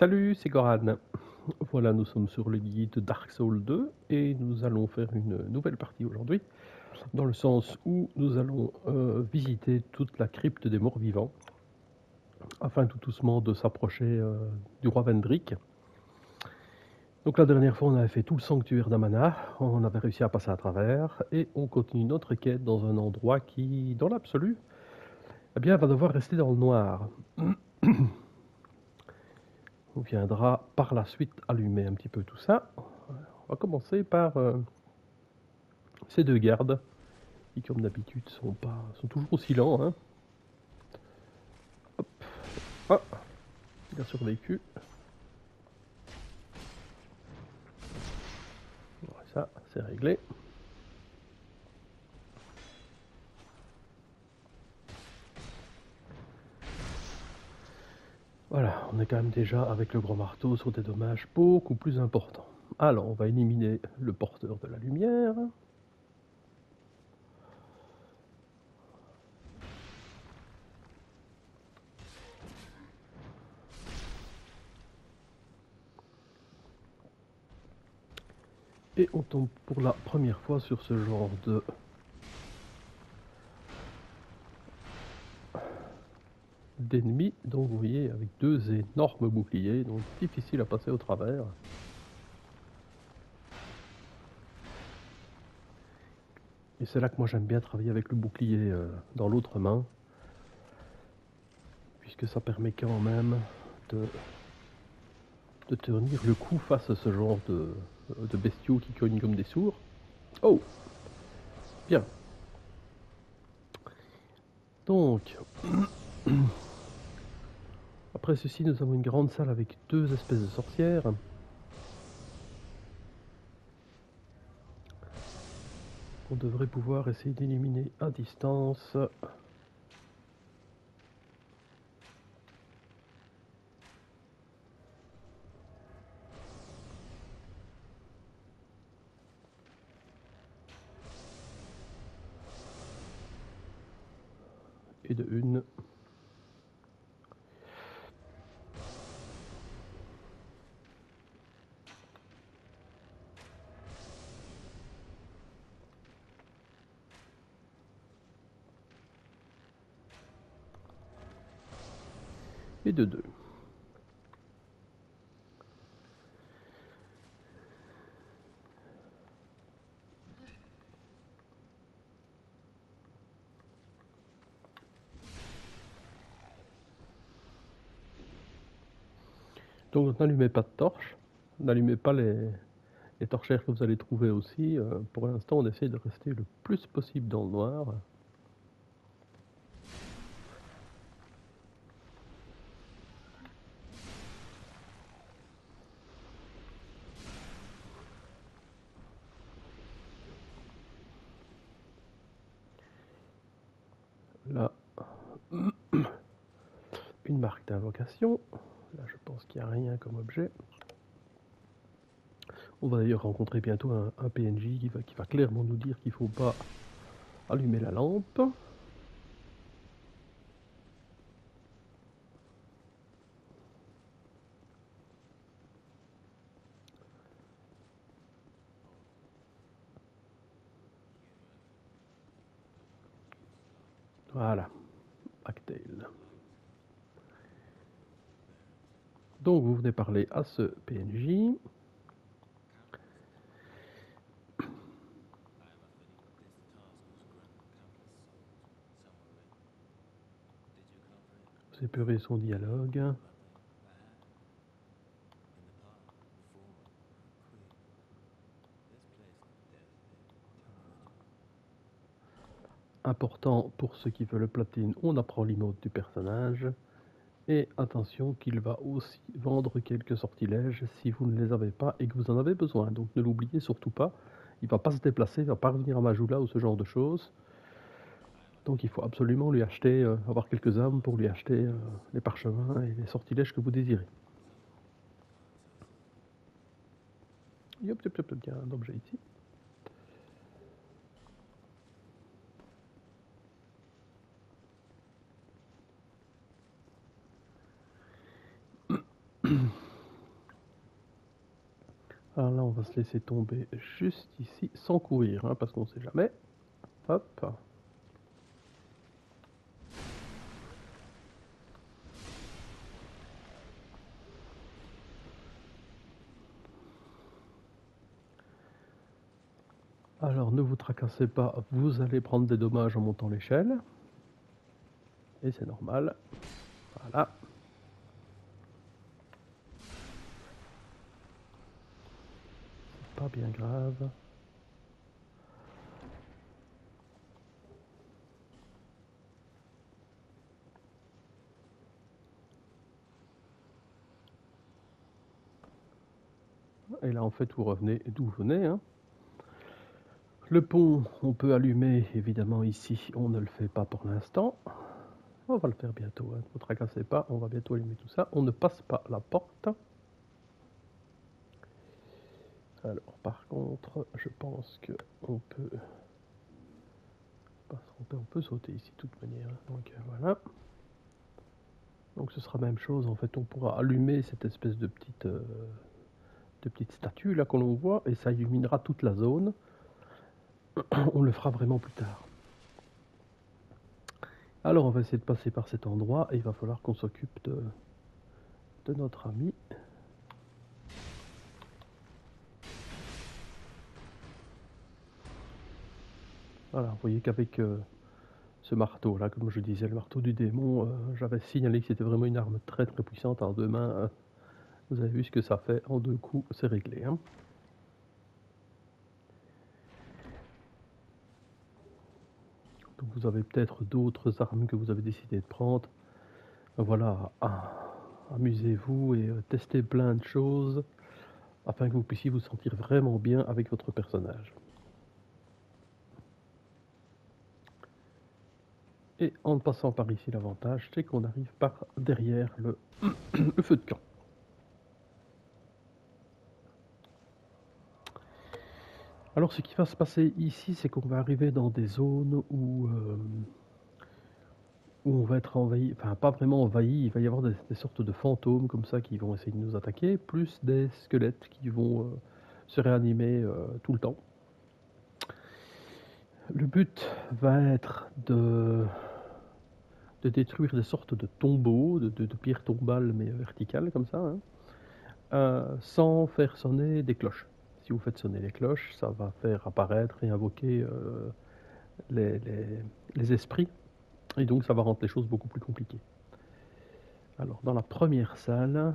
Salut, c'est Goran. Voilà, nous sommes sur le guide Dark Souls 2 et nous allons faire une nouvelle partie aujourd'hui, dans le sens où nous allons visiter toute la crypte des morts vivants, afin tout doucement de s'approcher du roi Vendrick. Donc la dernière fois, on avait fait tout le sanctuaire d'Amana, on avait réussi à passer à travers, et on continue notre quête dans un endroit qui, dans l'absolu, eh bien, va devoir rester dans le noir. On viendra par la suite allumer un petit peu tout ça. On va commencer par ces deux gardes, qui comme d'habitude sont toujours aussi lents. Hein. Hop. Ah, il a survécu. Voilà, ça, c'est réglé. Voilà, on est quand même déjà avec le gros marteau sur des dommages beaucoup plus importants. Alors, on va éliminer le porteur de la lumière. Et on tombe pour la première fois sur ce genre d'ennemis. Donc vous voyez, avec deux énormes boucliers, donc difficile à passer au travers. Et c'est là que moi j'aime bien travailler avec le bouclier dans l'autre main, puisque ça permet quand même de tenir le coup face à ce genre de bestiaux qui cognent comme des sourds. Oh, bien. Donc, après ceci, nous avons une grande salle avec deux espèces de sorcières. On devrait pouvoir essayer d'éliminer à distance. Et de une. Et de deux. Donc n'allumez pas de torches, n'allumez pas les torchères que vous allez trouver aussi. Pour l'instant, on essaie de rester le plus possible dans le noir. Là, une marque d'invocation. Là, je pense qu'il n'y a rien comme objet. On va d'ailleurs rencontrer bientôt un PNJ qui va clairement nous dire qu'il ne faut pas allumer la lampe. Voilà, Actail. Donc vous venez parler à ce PNJ. Vous épurez son dialogue. Important pour ceux qui veulent le platine, on apprend l'emote du personnage. Et attention qu'il va aussi vendre quelques sortilèges si vous ne les avez pas et que vous en avez besoin. Donc ne l'oubliez surtout pas. Il ne va pas se déplacer, il ne va pas revenir à Majula ou ce genre de choses. Donc il faut absolument lui acheter, avoir quelques âmes pour lui acheter les parchemins et les sortilèges que vous désirez. Yop, yop, yop, il y a un objet ici. Alors là, on va se laisser tomber juste ici, sans courir, hein, parce qu'on sait jamais. Hop. Alors ne vous tracassez pas, vous allez prendre des dommages en montant l'échelle. Et c'est normal. Voilà. C'est pas bien grave. Et là en fait vous revenez d'où vous venez, hein. Le pont, on peut allumer, évidemment ici, on ne le fait pas pour l'instant. On va le faire bientôt, hein. Ne vous tracassez pas, on va bientôt allumer tout ça. On ne passe pas la porte. Alors par contre, je pense que on peut pas se tromper, on peut sauter ici de toute manière. Donc voilà. Donc ce sera la même chose, en fait on pourra allumer cette espèce de petite statue là que l'on voit et ça illuminera toute la zone. On le fera vraiment plus tard. Alors on va essayer de passer par cet endroit et il va falloir qu'on s'occupe de notre ami. Voilà, vous voyez qu'avec ce marteau là, comme je disais, le marteau du démon, j'avais signalé que c'était vraiment une arme très très puissante en deux mains. Vous avez vu ce que ça fait, en deux coups c'est réglé, hein. Donc vous avez peut-être d'autres armes que vous avez décidé de prendre. Voilà, amusez-vous et testez plein de choses afin que vous puissiez vous sentir vraiment bien avec votre personnage. Et en passant par ici, l'avantage, c'est qu'on arrive par derrière le, le feu de camp. Alors ce qui va se passer ici, c'est qu'on va arriver dans des zones où on va être envahi, enfin pas vraiment envahi, il va y avoir des sortes de fantômes comme ça qui vont essayer de nous attaquer, plus des squelettes qui vont se réanimer tout le temps. Le but va être de détruire des sortes de tombeaux, de pierres tombales mais verticales comme ça, hein, sans faire sonner des cloches. Si vous faites sonner les cloches, ça va faire apparaître et invoquer les esprits, et donc ça va rendre les choses beaucoup plus compliquées. Alors dans la première salle,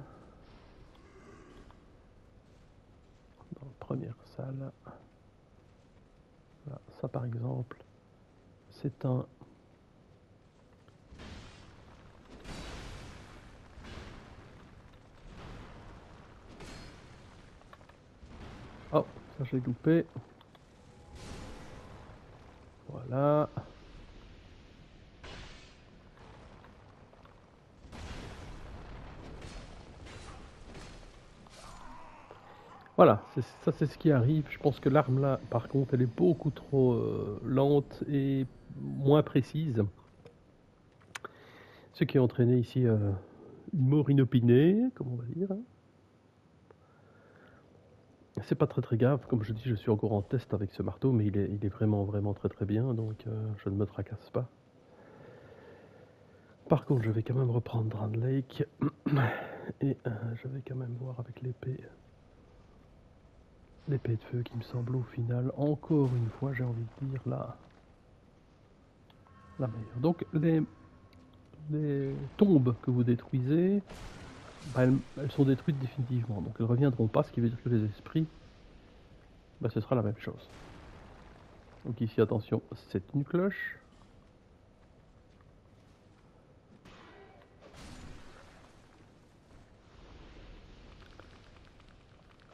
voilà, ça par exemple, c'est un oh, ça j'ai loupé. Voilà. Voilà, ça c'est ce qui arrive. Je pense que l'arme là, par contre, elle est beaucoup trop lente et moins précise. Ce qui a entraîné ici une mort inopinée, comme on va dire. C'est pas très très grave, comme je dis, je suis encore en test avec ce marteau, mais il est vraiment vraiment très très bien, donc je ne me tracasse pas. Par contre, je vais quand même reprendre Drowned Lake et je vais quand même voir avec l'épée de feu qui me semble au final, encore une fois, j'ai envie de dire la meilleure. Donc les tombes que vous détruisez, bah, elles sont détruites définitivement, donc elles ne reviendront pas, ce qui veut dire que les esprits, bah, ce sera la même chose. Donc ici, attention, c'est une cloche.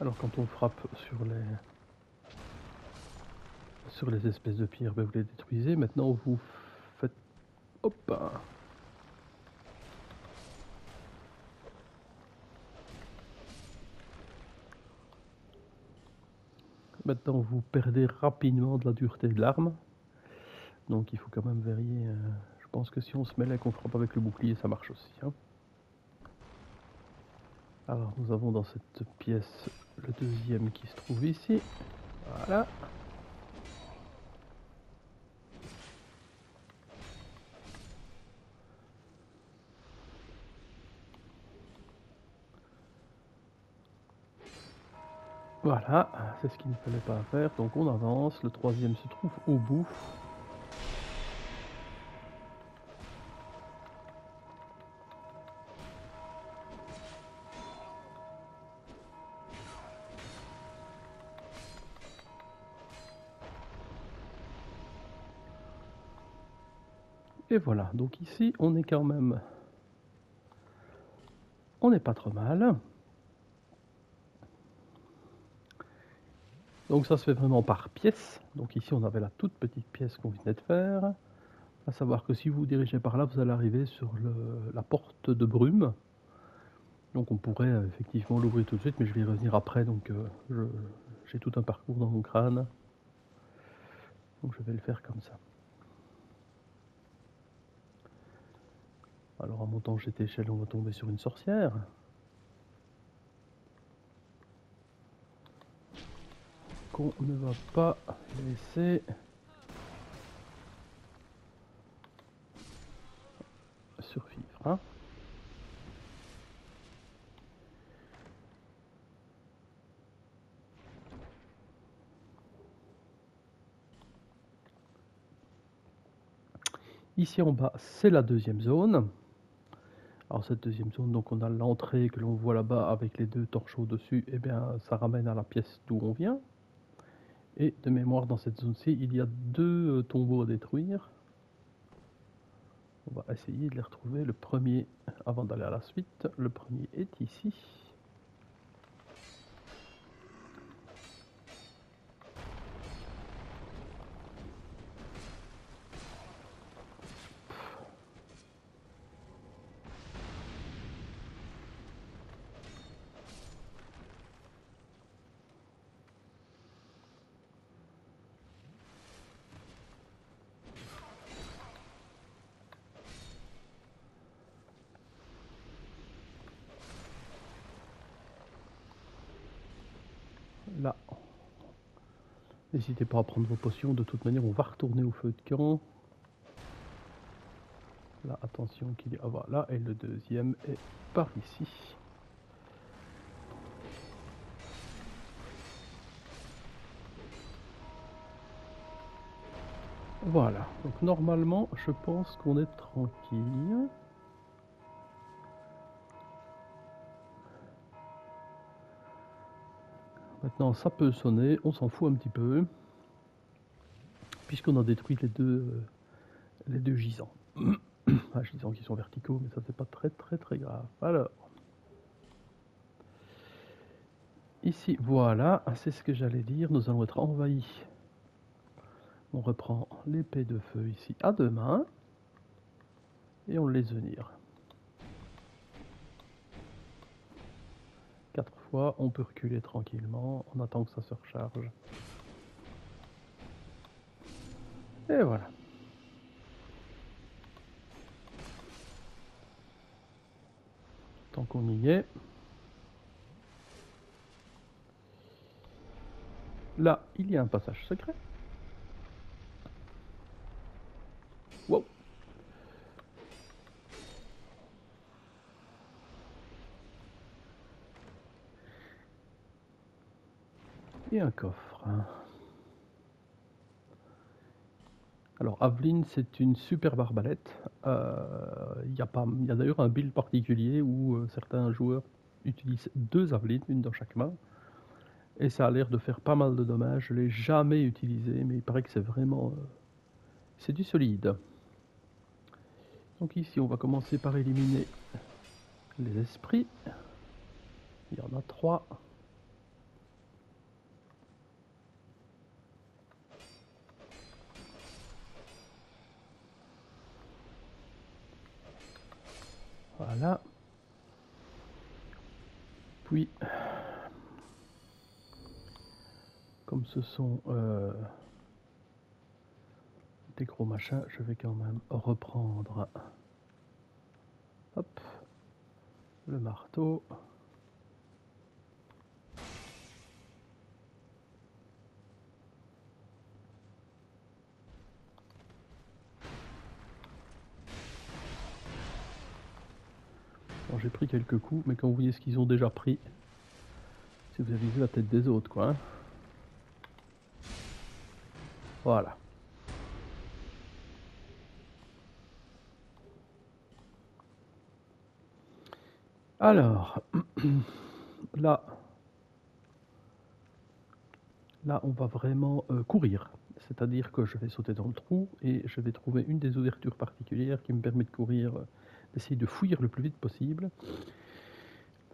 Alors quand on frappe sur les espèces de pierres, ben vous les détruisez. Maintenant vous faites... Hop. Maintenant vous perdez rapidement de la dureté de l'arme. Donc il faut quand même vérifier. Je pense que si on se mêle et qu'on frappe avec le bouclier, ça marche aussi, hein. Alors nous avons dans cette pièce le deuxième qui se trouve ici. Voilà. Voilà, c'est ce qu'il ne fallait pas faire, donc on avance, le troisième se trouve au bout. Et voilà, donc ici on est quand même... On n'est pas trop mal. Donc ça se fait vraiment par pièce. Donc ici on avait la toute petite pièce qu'on venait de faire. À savoir que si vous vous dirigez par là, vous allez arriver sur la porte de brume. Donc on pourrait effectivement l'ouvrir tout de suite, mais je vais y revenir après. Donc j'ai tout un parcours dans mon crâne. Donc je vais le faire comme ça. Alors en montant cette échelle, on va tomber sur une sorcière. Qu'on ne va pas laisser survivre. Hein. Ici en bas, c'est la deuxième zone. Alors cette deuxième zone, donc on a l'entrée que l'on voit là-bas avec les deux torchons dessus. Et bien ça ramène à la pièce d'où on vient. Et de mémoire, dans cette zone-ci, il y a deux tombeaux à détruire. On va essayer de les retrouver. Le premier, avant d'aller à la suite, le premier est ici. Là. N'hésitez pas à prendre vos potions. De toute manière, on va retourner au feu de camp. Là, attention qu'il y a... Voilà, et le deuxième est par ici. Voilà, donc normalement, je pense qu'on est tranquille. Maintenant, ça peut sonner, on s'en fout un petit peu, puisqu'on a détruit les deux gisants. Gisants qui sont verticaux, mais ça c'est pas très grave. Alors, ici, voilà, c'est ce que j'allais dire, nous allons être envahis. On reprend l'épée de feu ici à deux mains, et on le laisse venir. 4 fois, on peut reculer tranquillement, on attend que ça se recharge. Et voilà. Tant qu'on y est. Là, il y a un passage secret. Wow. Et un coffre. Alors Aveline, c'est une superbe arbalète. Il y a d'ailleurs un build particulier où certains joueurs utilisent deux Avelines, une dans chaque main. Et ça a l'air de faire pas mal de dommages. Je ne l'ai jamais utilisé, mais il paraît que c'est vraiment... c'est du solide. Donc ici, on va commencer par éliminer les esprits. Il y en a 3. Voilà. Puis, comme ce sont des gros machins, je vais quand même reprendre hop, le marteau. pris quelques coups, mais quand vous voyez ce qu'ils ont déjà pris, si vous avez vu la tête des autres, quoi. Hein. Voilà. Alors, là, on va vraiment courir. C'est-à-dire que je vais sauter dans le trou et je vais trouver une des ouvertures particulières qui me permet de courir, d'essayer de fuir le plus vite possible.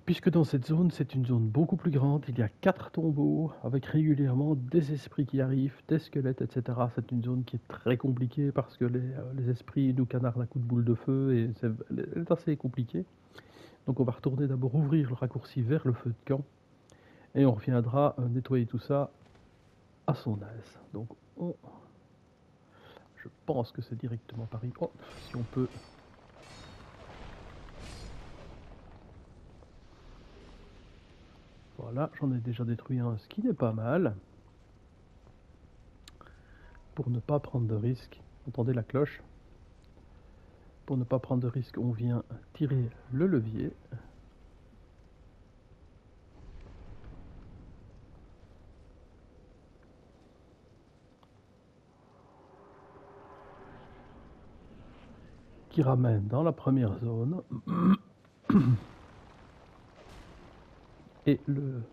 Puisque dans cette zone, c'est une zone beaucoup plus grande, il y a 4 tombeaux avec régulièrement des esprits qui arrivent, des squelettes, etc. C'est une zone qui est très compliquée parce que les esprits nous canardent un coup de boule de feu et elle est assez compliquée. Donc on va retourner d'abord ouvrir le raccourci vers le feu de camp et on reviendra nettoyer tout ça à son aise. Donc je pense que c'est directement par ici. Oh, si on peut... Voilà, j'en ai déjà détruit un, ce qui n'est pas mal. Pour ne pas prendre de risque, entendez la cloche. Pour ne pas prendre de risque, on vient tirer le levier. Qui ramène dans la première zone. Et le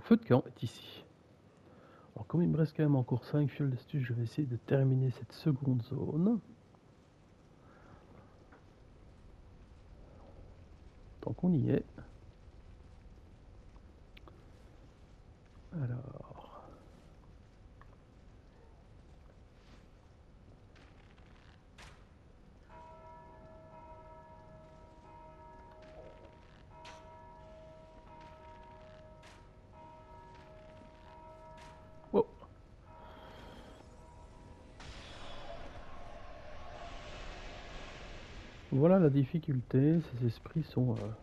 feu de camp est ici. Alors comme il me reste quand même encore 5 fioles d'astuce, je vais essayer de terminer cette seconde zone. Tant qu'on y est. Alors... Oh. Voilà la difficulté, ces esprits sont... Alors...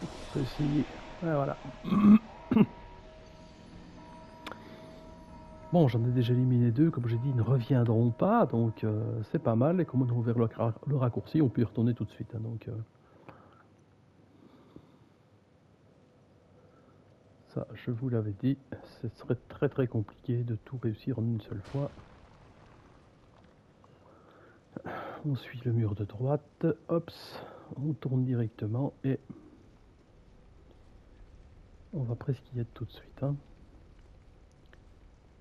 On peut essayer... Ouais, voilà. Bon, j'en ai déjà éliminé 2, comme j'ai dit, ils ne reviendront pas, donc c'est pas mal. Et comme on a ouvert le raccourci, on peut y retourner tout de suite. Hein, donc, ça, je vous l'avais dit, ce serait très très compliqué de tout réussir en une seule fois. On suit le mur de droite, hop, on tourne directement et on va presque y être tout de suite. Hein.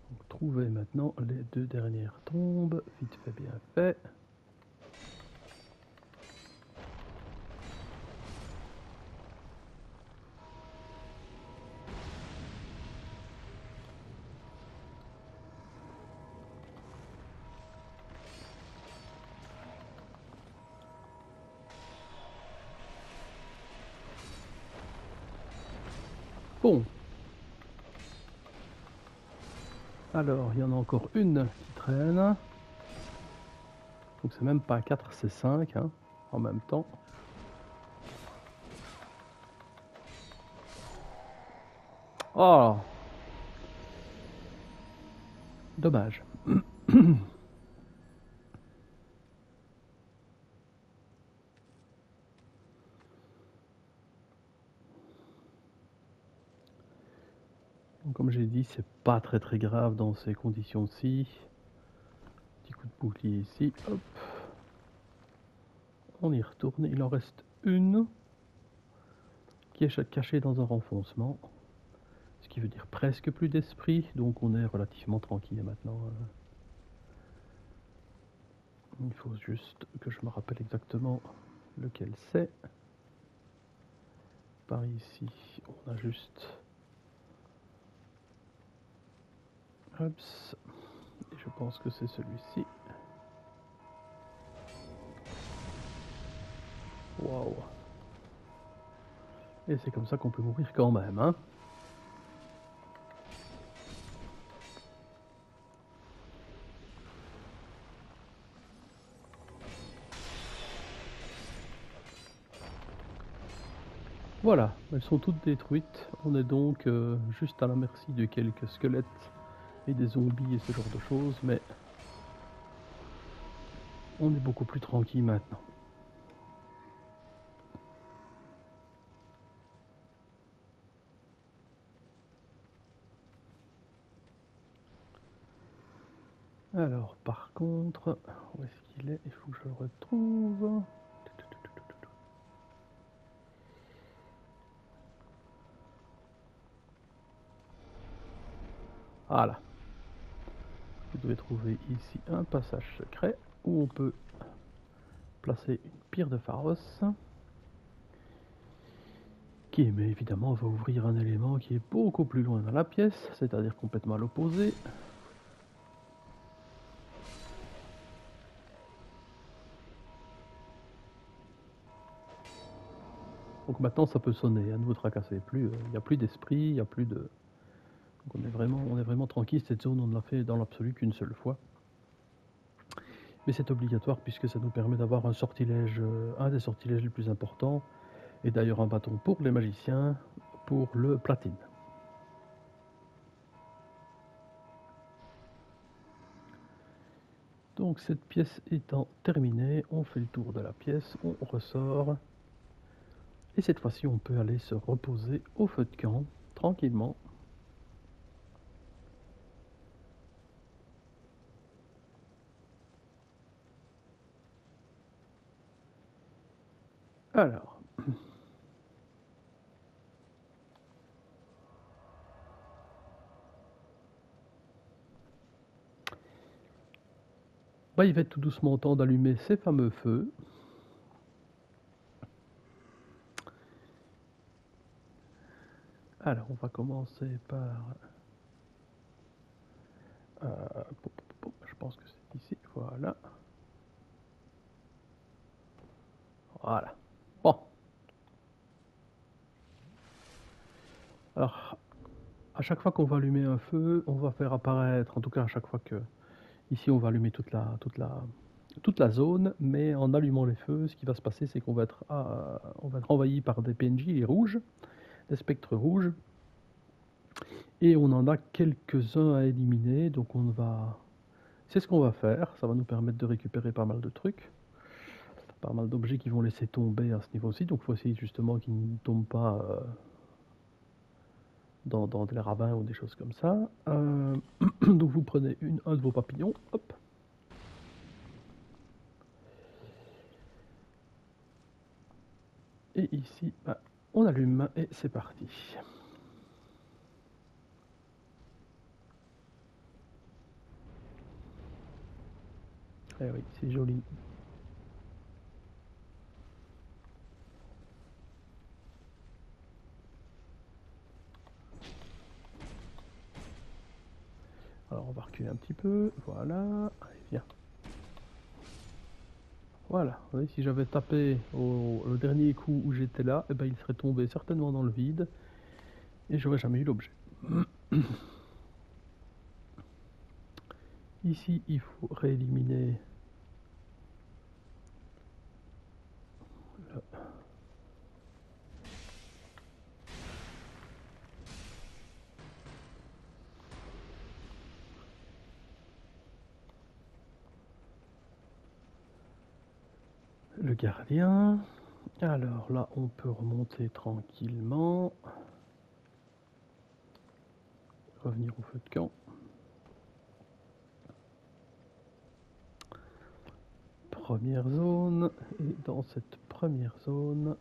Donc, trouver maintenant les 2 dernières tombes, vite fait bien fait. Bon. Alors, il y en a encore une qui traîne. Donc c'est même pas 4, c'est 5 hein, en même temps. Oh, dommage. Donc, comme j'ai dit, c'est pas très très grave dans ces conditions-ci. Petit coup de bouclier ici, hop. On y retourne, il en reste une qui est cachée dans un renfoncement. Ce qui veut dire presque plus d'esprit, donc on est relativement tranquille maintenant. Il faut juste que je me rappelle exactement lequel c'est. Par ici, on a juste... Hop. Et je pense que c'est celui-ci. Waouh. Et c'est comme ça qu'on peut mourir quand même, hein. Voilà, elles sont toutes détruites. On est donc juste à la merci de quelques squelettes et des zombies et ce genre de choses, mais on est beaucoup plus tranquille maintenant. Alors, par contre, où est-ce qu'il est? Il faut que je le retrouve. Voilà. Vous devez trouver ici un passage secret où on peut placer une pierre de Pharos qui, mais évidemment, va ouvrir un élément qui est beaucoup plus loin dans la pièce, c'est-à-dire complètement à l'opposé. Donc maintenant ça peut sonner, ne vous tracassez plus, il n'y a plus d'esprit, il n'y a plus de... Donc on est vraiment tranquille, cette zone on ne l'a fait dans l'absolu qu'une seule fois. Mais c'est obligatoire puisque ça nous permet d'avoir un sortilège, un des sortilèges les plus importants, et d'ailleurs un bâton pour les magiciens, pour le platine. Donc cette pièce étant terminée, on fait le tour de la pièce, on ressort. Et cette fois-ci, on peut aller se reposer au feu de camp, tranquillement. Alors. Bah, il va être tout doucement temps d'allumer ces fameux feux. Alors, on va commencer par... je pense que c'est ici, voilà. Voilà. Bon. Alors, à chaque fois qu'on va allumer un feu, on va faire apparaître, en tout cas à chaque fois que... Ici, on va allumer toute la zone, mais en allumant les feux, ce qui va se passer, c'est qu'on va être envahi par des PNJ, les rouges, des spectres rouges. Et on en a quelques-uns à éliminer, donc on va... C'est ce qu'on va faire, ça va nous permettre de récupérer pas mal de trucs. Pas mal d'objets qui vont laisser tomber à ce niveau-ci, donc il faut essayer justement qu'ils ne tombent pas dans des ravins ou des choses comme ça. Donc vous prenez un de vos papillons, hop. Et ici, bah, on allume et c'est parti. Eh oui, c'est joli. Alors on va reculer un petit peu, voilà. Allez, viens. Voilà, vous voyez, si j'avais tapé le dernier coup où j'étais là, eh ben, il serait tombé certainement dans le vide et j'aurais jamais eu l'objet. Ici, il faut rééliminer le gardien. Alors là, on peut remonter tranquillement. Revenir au feu de camp. Première zone. Et dans cette première zone,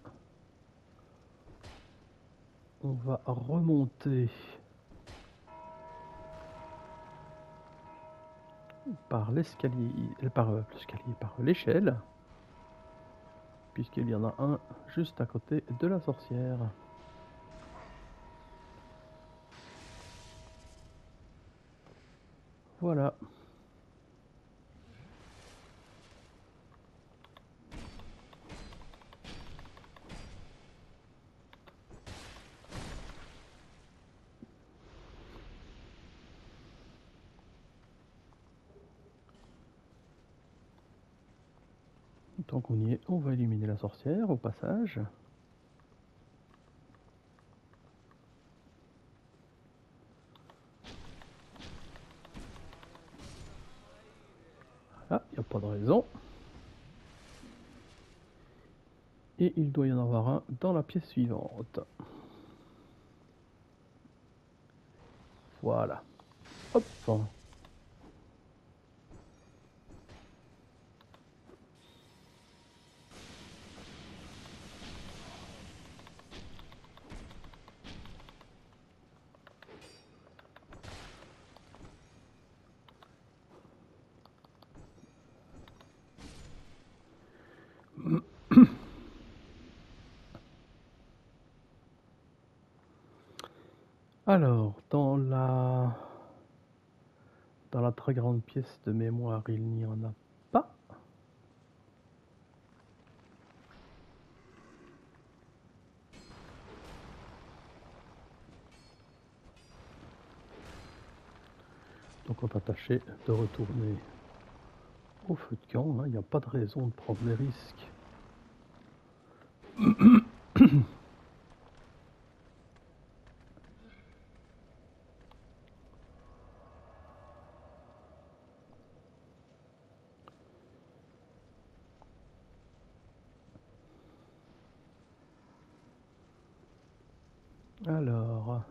on va remonter par l'escalier, par l'échelle, puisqu'il y en a un juste à côté de la sorcière. Voilà. Tant qu'on y est, on va éliminer la sorcière au passage. Voilà, il n'y a pas de raison. Et il doit y en avoir un dans la pièce suivante. Voilà. Hop. Alors, dans la très grande pièce de mémoire, il n'y en a pas. Donc on va tâcher de retourner au feu de camp. Il n'y a pas de raison de prendre les risques. Alors,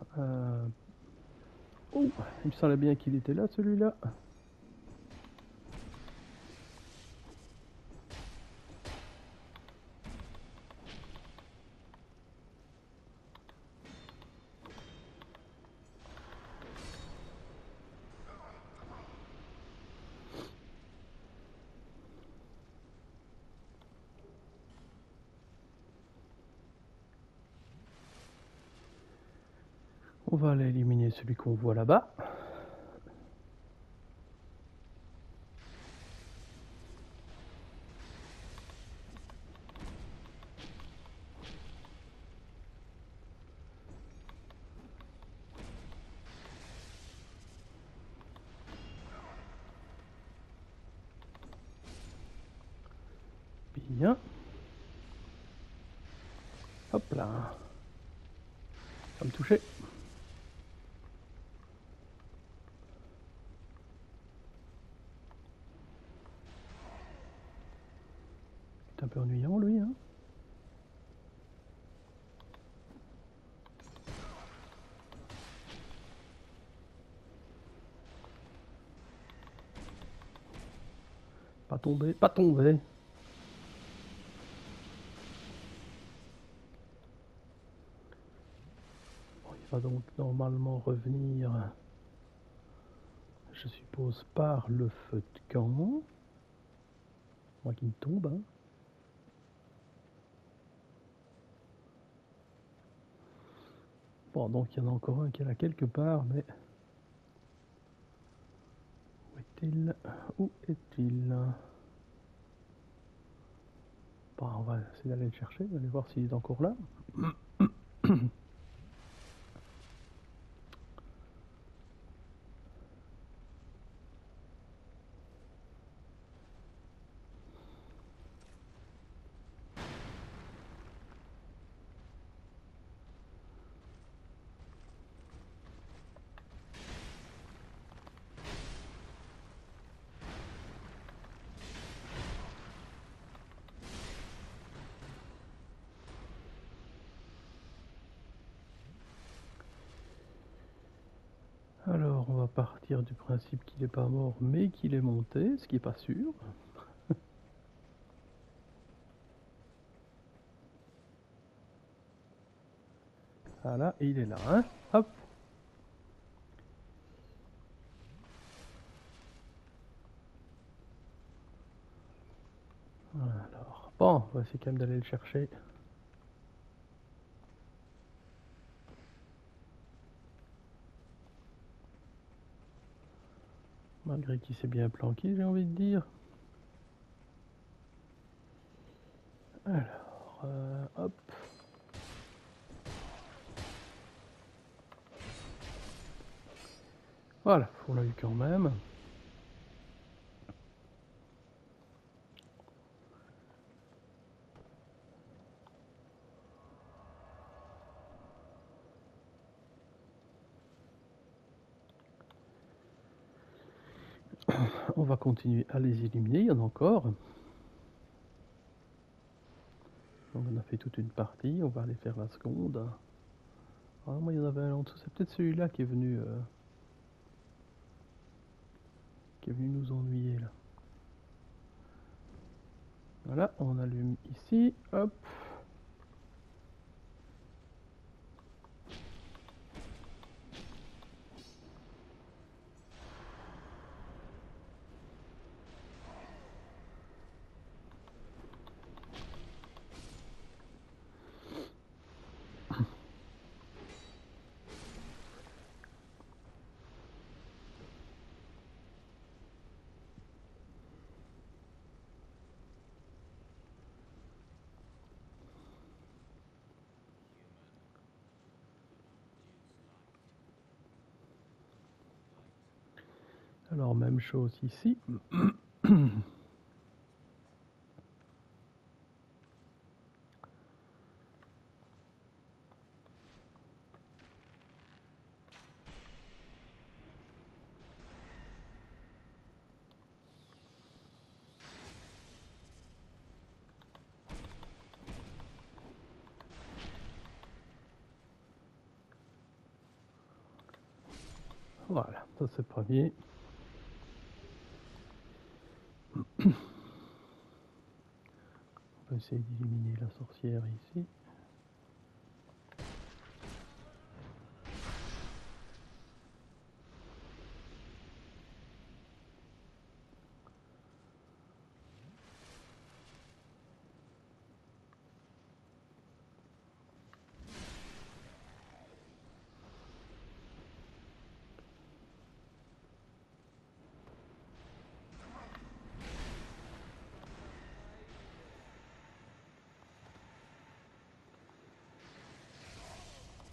oh, il me semblait bien qu'il était là, celui-là. On va aller éliminer celui qu'on voit là-bas. Bien. Hop là. Ça va me toucher. C'est un peu ennuyant, lui, hein. Pas tomber, pas tomber. Bon, il va donc normalement revenir, je suppose, par le feu de camp. Moi qui me tombe, hein. Bon, donc il y en a encore un qui est là quelque part, mais... Où est-il? Où est-il? Bon, on va essayer d'aller le chercher, aller voir s'il est encore là. Alors, on va partir du principe qu'il n'est pas mort, mais qu'il est monté, ce qui n'est pas sûr. Voilà, et il est là, hein. Hop. Alors, bon, on va essayer quand même d'aller le chercher. Malgré qu'il s'est bien planqué, j'ai envie de dire. Alors, hop. Voilà, on l'a eu quand même. On va continuer à les éliminer, il y en a encore. Donc on a fait toute une partie, on va aller faire la seconde. Ah, moi il y en avait un en dessous, c'est peut-être celui-là qui est venu nous ennuyer là. Voilà, on allume ici, hop. Alors même chose ici. Voilà, ça c'est le premier. On va essayer d'éliminer la sorcière ici.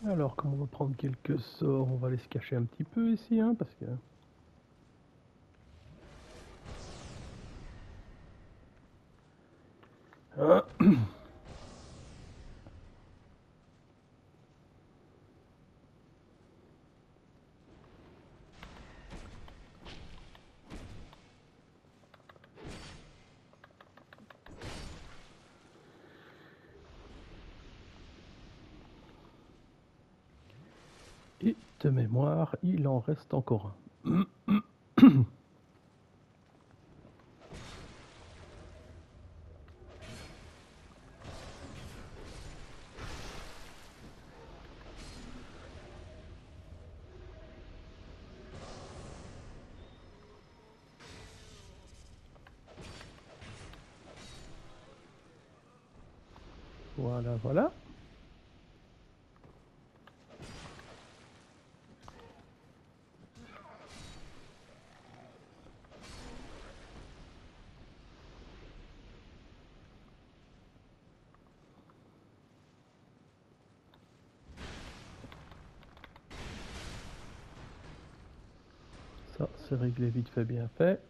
Alors, comme on va prendre quelques sorts, on va aller se cacher un petit peu ici, hein, parce que... Et de mémoire, il en reste encore un. Voilà, voilà. Ça, c'est réglé vite fait, bien fait.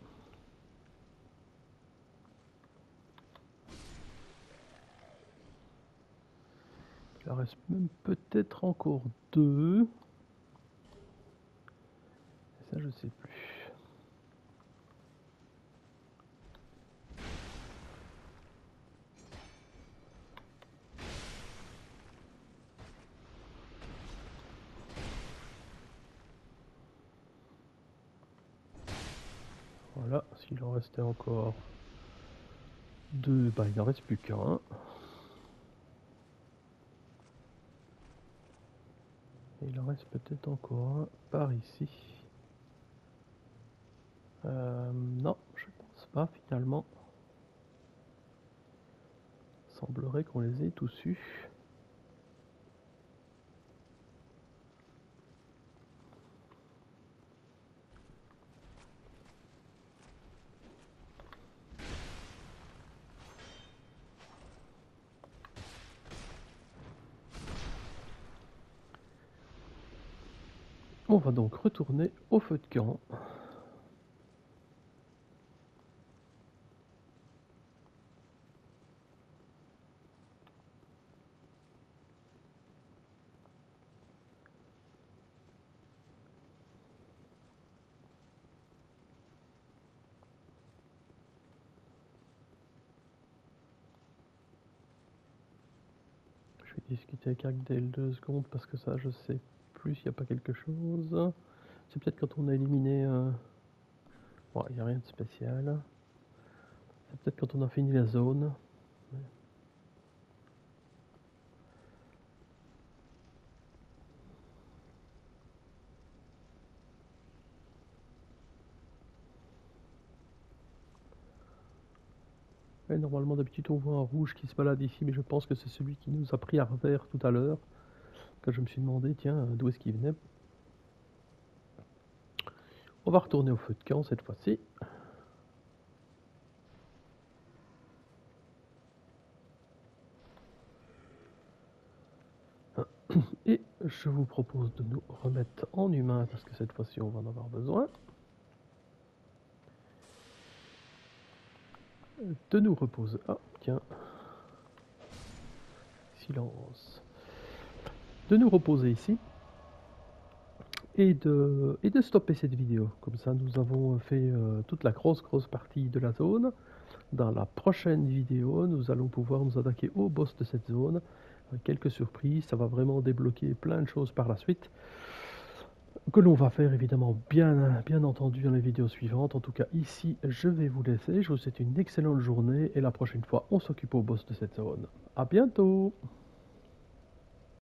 Il en reste même peut-être encore deux. Ça, je sais plus. Voilà, s'il en restait encore deux, bah il n'en reste plus qu'un. Il en reste peut-être encore un par ici. Non, je pense pas finalement. Il semblerait qu'on les ait tous eus. On va donc retourner au feu de camp. Je vais discuter avec Agdel 2 secondes parce que ça je sais plus s'il n'y a pas quelque chose. C'est peut-être quand on a éliminé... Bon, il n'y a rien de spécial. C'est peut-être quand on a fini la zone. Ouais, normalement d'habitude on voit un rouge qui se balade ici, mais je pense que c'est celui qui nous a pris à revers tout à l'heure. Quand je me suis demandé, tiens, d'où est-ce qu'il venait. On va retourner au feu de camp cette fois-ci. Et je vous propose de nous remettre en humain parce que cette fois-ci on va en avoir besoin. De nous reposer. Ah, tiens. Silence. De nous reposer ici. Et de stopper cette vidéo. Comme ça, nous avons fait toute la grosse partie de la zone. Dans la prochaine vidéo, nous allons pouvoir nous attaquer au boss de cette zone. Avec quelques surprises, ça va vraiment débloquer plein de choses par la suite. Que l'on va faire évidemment bien entendu dans les vidéos suivantes. En tout cas, ici, je vais vous laisser. Je vous souhaite une excellente journée. Et la prochaine fois, on s'occupe au boss de cette zone. A bientôt!